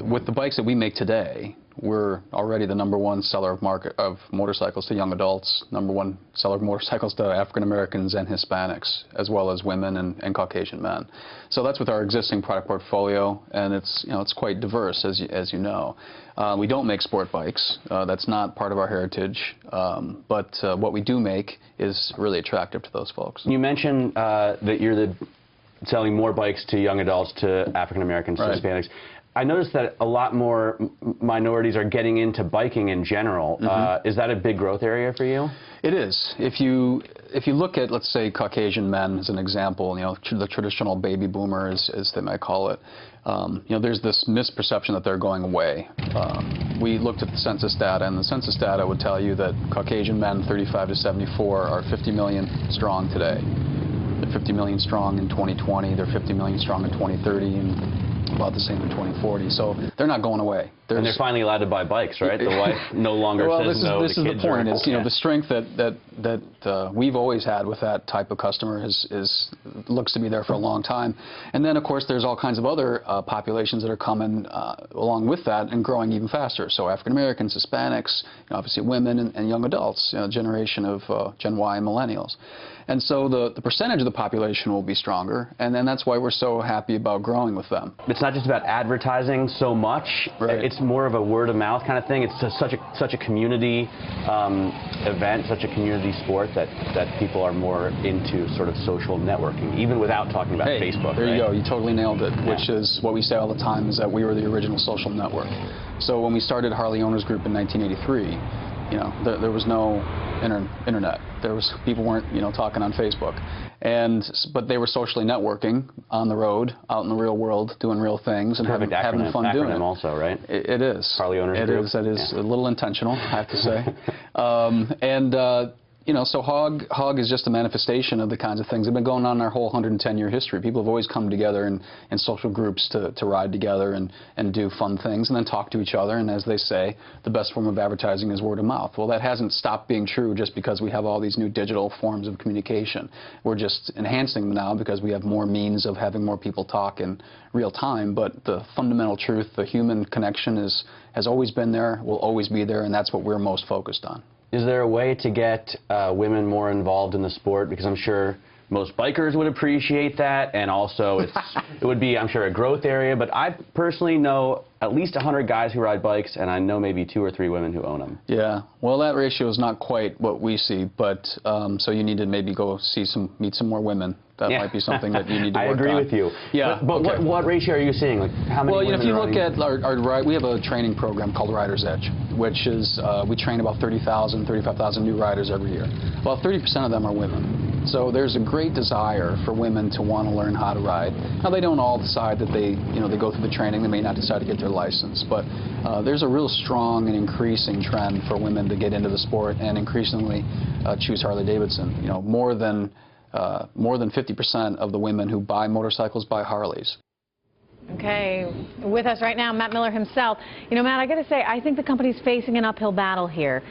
With the bikes that we make today, we're already the #1 seller of motorcycles to young adults, #1 seller of motorcycles to African Americans and Hispanics, as well as women and Caucasian men. So that's with our existing product portfolio, and it's quite diverse, as you know. We don't make sport bikes. That's not part of our heritage. But what we do make is really attractive to those folks. You mentioned that you're selling more bikes to young adults, to African Americans, to Hispanics. I noticed that a lot more minorities are getting into biking in general. Is that a big growth area for you? It is. If you look at, let's say, Caucasian men as an example, the traditional baby boomer, as they might call it, there's this misperception that they're going away. We looked at the census data, and the census data would tell you that Caucasian men 35 to 74 are 50 million strong today. They're 50 million strong in 2020. They're 50 million strong in 2030. And about the same in 2040, so they're not going away. And they're finally allowed to buy bikes, right? The wife no longer says no. This is the point. The strength that we've always had with that type of customer looks to be there for a long time. And then, of course, there's all kinds of other populations that are coming along with that and growing even faster. So African Americans, Hispanics, obviously women and young adults, generation of Gen Y and millennials. And so the percentage of the population will be stronger, and then that's why we're so happy about growing with them. It's not just about advertising so much. Right. It's more of a word-of-mouth kind of thing. It's such a community event, such a community sport that people are more into sort of social networking, even without talking about Facebook. There you go. You totally nailed it, which is what we say all the time, is that we were the original social network. So when we started Harley Owners Group in 1983, there was no internet. People weren't, talking on Facebook, but they were socially networking on the road, out in the real world, doing real things and having fun doing it. Also, right? It is. Harley Owners Group. That is a little intentional, I have to say. So Hog is just a manifestation of the kinds of things that have been going on in our whole 110-year history. People have always come together in social groups to ride together and do fun things and then talk to each other. And as they say, the best form of advertising is word of mouth. Well, that hasn't stopped being true just because we have all these new digital forms of communication. We're just enhancing them now because we have more means of having more people talk in real time. But the fundamental truth, the human connection, has always been there, will always be there, and that's what we're most focused on. Is there a way to get women more involved in the sport? Because I'm sure most bikers would appreciate that, and also it would be, I'm sure, a growth area. But I personally know at least 100 guys who ride bikes, and I know maybe 2 or 3 women who own them. Yeah, well, that ratio is not quite what we see, but so you need to maybe go meet some more women. That might be something that you need to work on. I agree with you. Yeah. But what ratio are you seeing? Like, how many women if you look at our ride, we have a training program called Rider's Edge, which is we train about 30,000, 35,000 new riders every year. About 30% of them are women. So there's a great desire for women to want to learn how to ride. Now, they don't all decide that they go through the training. They may not decide to get their license, but there's a real strong and increasing trend for women to get into the sport and increasingly choose Harley-Davidson. More than 50% of the women who buy motorcycles buy Harleys. Okay, with us right now, Matt Miller himself. Matt, I got to say, I think the company's facing an uphill battle here.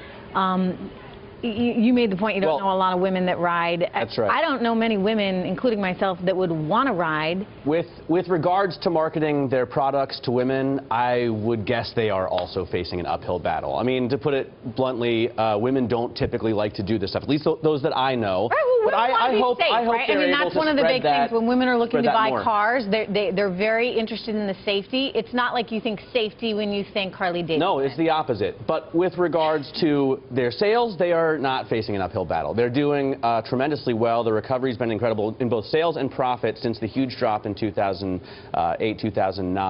You made the point you don't know a lot of women that ride. That's right. I don't know many women, including myself, that would want to ride. With regards to marketing their products to women, I would guess they are also facing an uphill battle. I mean, to put it bluntly, women don't typically like to do this stuff, at least those that I know. Right, well, but I hope that's one of the big things when women are looking to buy cars. They're very interested in the safety. It's not like you think safety when you think Harley-Davidson. No, it's the opposite. But with regards to their sales, they are not facing an uphill battle. They're doing tremendously well. The recovery's been incredible in both sales and profit since the huge drop in 2008, 2009.